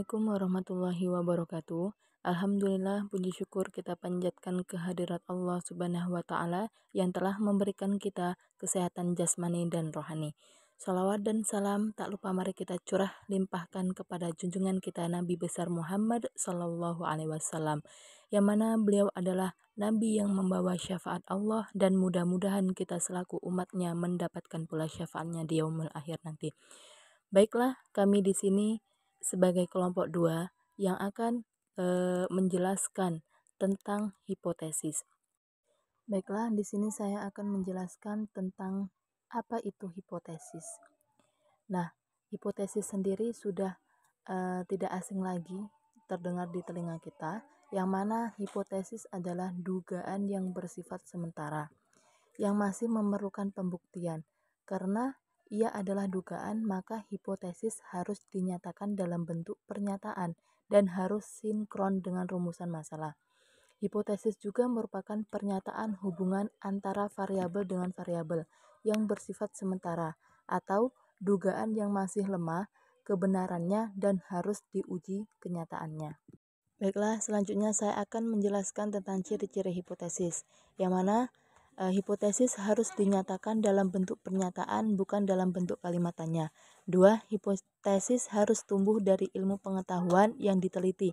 Assalamualaikum warahmatullahi wabarakatuh. Alhamdulillah, puji syukur kita panjatkan kehadirat Allah Subhanahu wa Ta'ala yang telah memberikan kita kesehatan jasmani dan rohani. Salawat dan salam tak lupa mari kita curah limpahkan kepada junjungan kita Nabi besar Muhammad Sallallahu Alaihi Wasallam, yang mana beliau adalah Nabi yang membawa syafaat Allah, dan mudah-mudahan kita selaku umatnya mendapatkan pula syafaatnya di yaumul akhir nanti. Baiklah, kami di sini sebagai kelompok 2 yang akan menjelaskan tentang hipotesis. Baiklah, di sini saya akan menjelaskan tentang apa itu hipotesis. Nah, hipotesis sendiri sudah tidak asing lagi terdengar di telinga kita, yang mana hipotesis adalah dugaan yang bersifat sementara, yang masih memerlukan pembuktian. Karena ia adalah dugaan, maka hipotesis harus dinyatakan dalam bentuk pernyataan dan harus sinkron dengan rumusan masalah. Hipotesis juga merupakan pernyataan hubungan antara variabel dengan variabel yang bersifat sementara atau dugaan yang masih lemah kebenarannya dan harus diuji kenyataannya. Baiklah, selanjutnya saya akan menjelaskan tentang ciri-ciri hipotesis, yang mana hipotesis harus dinyatakan dalam bentuk pernyataan, bukan dalam bentuk kalimat tanya. 2. Hipotesis harus tumbuh dari ilmu pengetahuan yang diteliti.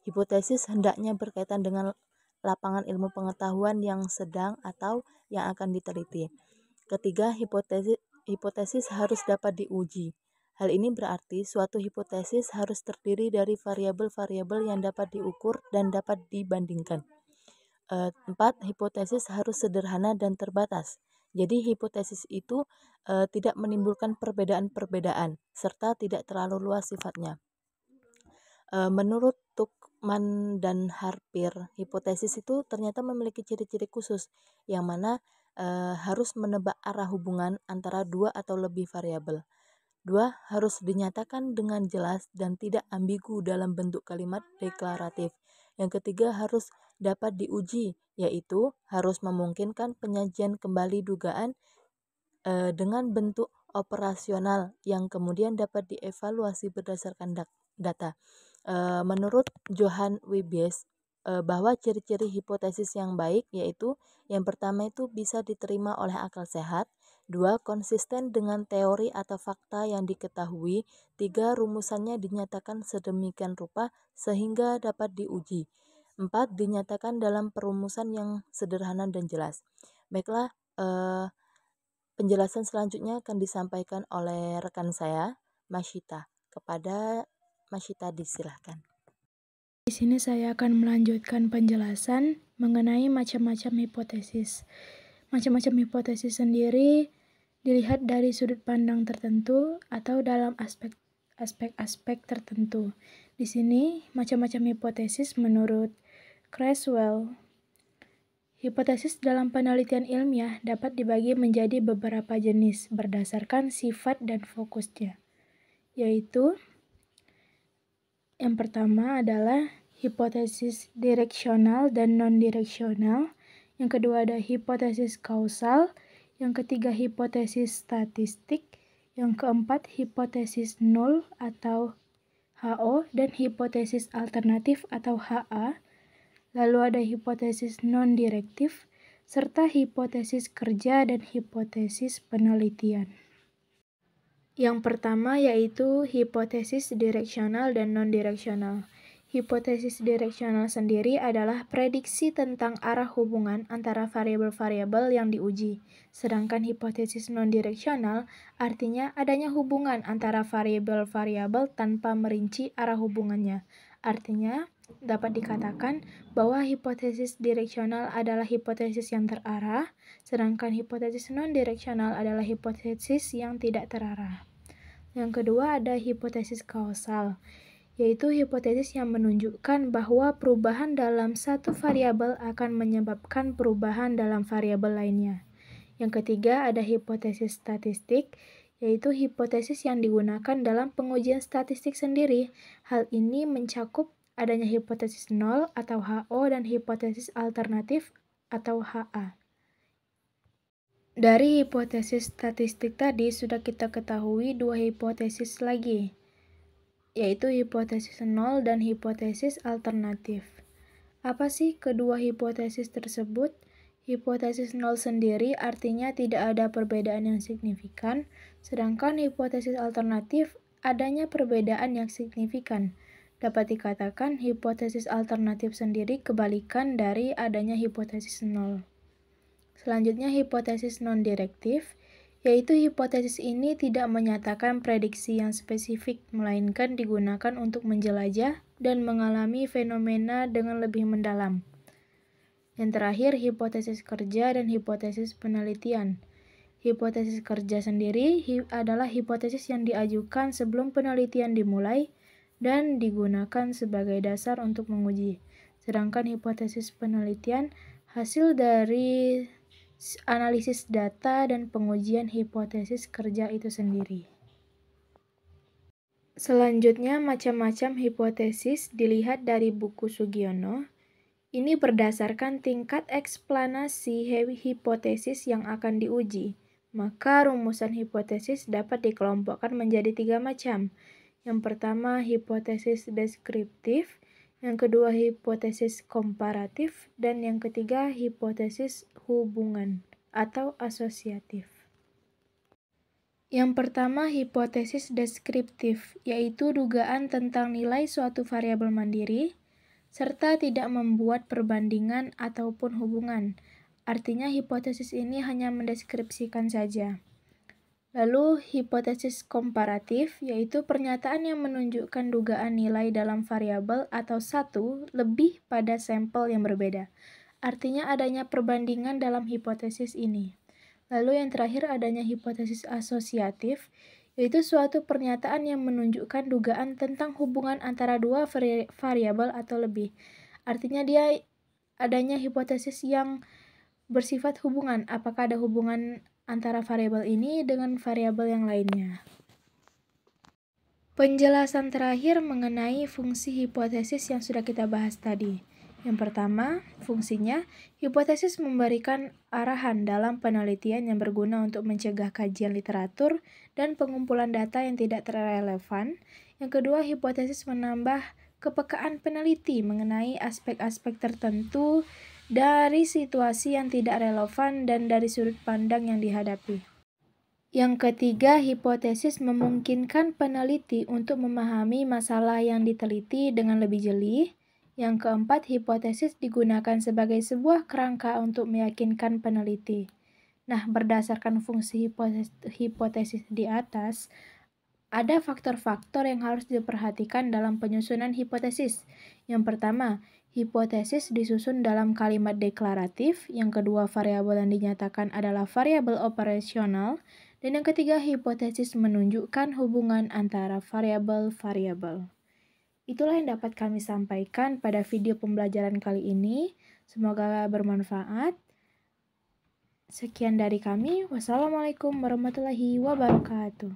Hipotesis hendaknya berkaitan dengan lapangan ilmu pengetahuan yang sedang atau yang akan diteliti. Ketiga, hipotesis harus dapat diuji. Hal ini berarti suatu hipotesis harus terdiri dari variabel-variabel yang dapat diukur dan dapat dibandingkan. 4. Hipotesis harus sederhana dan terbatas. Jadi hipotesis itu tidak menimbulkan perbedaan-perbedaan serta tidak terlalu luas sifatnya. Menurut Tuchman dan Harpir, hipotesis itu ternyata memiliki ciri-ciri khusus, yang mana harus menebak arah hubungan antara dua atau lebih variabel. 2. Harus dinyatakan dengan jelas dan tidak ambigu dalam bentuk kalimat deklaratif. Yang ketiga, harus dapat diuji, yaitu harus memungkinkan penyajian kembali dugaan dengan bentuk operasional yang kemudian dapat dievaluasi berdasarkan data. Menurut Johann Wibies, bahwa ciri-ciri hipotesis yang baik yaitu yang pertama itu bisa diterima oleh akal sehat, 2. Konsisten dengan teori atau fakta yang diketahui, 3. Rumusannya dinyatakan sedemikian rupa sehingga dapat diuji, 4. Dinyatakan dalam perumusan yang sederhana dan jelas. Baiklah, penjelasan selanjutnya akan disampaikan oleh rekan saya, Masyita. Kepada Masyita disilahkan. Di sini saya akan melanjutkan penjelasan mengenai macam-macam hipotesis. Macam-macam hipotesis sendiri dilihat dari sudut pandang tertentu atau dalam aspek-aspek tertentu. Di sini macam-macam hipotesis menurut Creswell. Hipotesis dalam penelitian ilmiah dapat dibagi menjadi beberapa jenis berdasarkan sifat dan fokusnya, yaitu yang pertama adalah hipotesis direksional dan non-direksional. Yang kedua ada hipotesis kausal. Yang ketiga hipotesis statistik. Yang keempat hipotesis nol atau HO dan hipotesis alternatif atau HA. Lalu ada hipotesis non-direktif serta hipotesis kerja dan hipotesis penelitian. Yang pertama yaitu hipotesis direksional dan non-direksional. Hipotesis direksional sendiri adalah prediksi tentang arah hubungan antara variabel-variabel yang diuji. Sedangkan hipotesis non-direksional artinya adanya hubungan antara variabel-variabel tanpa merinci arah hubungannya. Artinya, dapat dikatakan bahwa hipotesis direksional adalah hipotesis yang terarah, sedangkan hipotesis non-direksional adalah hipotesis yang tidak terarah. Yang kedua ada hipotesis kausal, yaitu hipotesis yang menunjukkan bahwa perubahan dalam satu variabel akan menyebabkan perubahan dalam variabel lainnya. Yang ketiga ada hipotesis statistik, yaitu hipotesis yang digunakan dalam pengujian statistik sendiri. Hal ini mencakup adanya hipotesis nol atau HO dan hipotesis alternatif atau HA. Dari hipotesis statistik tadi sudah kita ketahui dua hipotesis lagi. yaitu hipotesis nol dan hipotesis alternatif. Apa sih kedua hipotesis tersebut? Hipotesis nol sendiri artinya tidak ada perbedaan yang signifikan, sedangkan hipotesis alternatif adanya perbedaan yang signifikan. Dapat dikatakan hipotesis alternatif sendiri kebalikan dari adanya hipotesis nol. Selanjutnya hipotesis non-direktif, yaitu hipotesis ini tidak menyatakan prediksi yang spesifik, melainkan digunakan untuk menjelajah dan mengalami fenomena dengan lebih mendalam. Yang terakhir, hipotesis kerja dan hipotesis penelitian. Hipotesis kerja sendiri adalah hipotesis yang diajukan sebelum penelitian dimulai dan digunakan sebagai dasar untuk menguji. Sedangkan hipotesis penelitian hasil dari analisis data dan pengujian hipotesis kerja itu sendiri. Selanjutnya, macam-macam hipotesis dilihat dari buku Sugiono. Ini berdasarkan tingkat eksplanasi hipotesis yang akan diuji. Maka rumusan hipotesis dapat dikelompokkan menjadi 3 macam. Yang pertama, hipotesis deskriptif, yang kedua, hipotesis komparatif, dan yang ketiga, hipotesis hubungan atau asosiatif. Yang pertama, hipotesis deskriptif, yaitu dugaan tentang nilai suatu variabel mandiri, serta tidak membuat perbandingan ataupun hubungan. Artinya, hipotesis ini hanya mendeskripsikan saja. Lalu, hipotesis komparatif, yaitu pernyataan yang menunjukkan dugaan nilai dalam variabel atau satu lebih pada sampel yang berbeda. Artinya adanya perbandingan dalam hipotesis ini. Lalu yang terakhir adanya hipotesis asosiatif, yaitu suatu pernyataan yang menunjukkan dugaan tentang hubungan antara dua variabel atau lebih. Artinya dia adanya hipotesis yang bersifat hubungan, apakah ada hubungan antara variabel ini dengan variabel yang lainnya. Penjelasan terakhir mengenai fungsi hipotesis yang sudah kita bahas tadi. Yang pertama, fungsinya, hipotesis memberikan arahan dalam penelitian yang berguna untuk mencegah kajian literatur dan pengumpulan data yang tidak relevan. Yang kedua, hipotesis menambah kepekaan peneliti mengenai aspek-aspek tertentu dari situasi yang tidak relevan dan dari sudut pandang yang dihadapi. Yang ketiga, hipotesis memungkinkan peneliti untuk memahami masalah yang diteliti dengan lebih jeli. Yang keempat, hipotesis digunakan sebagai sebuah kerangka untuk meyakinkan peneliti. Nah, berdasarkan fungsi hipotesis di atas, ada faktor-faktor yang harus diperhatikan dalam penyusunan hipotesis. Yang pertama, hipotesis disusun dalam kalimat deklaratif. Yang kedua, variabel yang dinyatakan adalah variabel operasional. Dan yang ketiga, hipotesis menunjukkan hubungan antara variabel-variabel. Itulah yang dapat kami sampaikan pada video pembelajaran kali ini. Semoga bermanfaat. Sekian dari kami. Wassalamualaikum warahmatullahi wabarakatuh.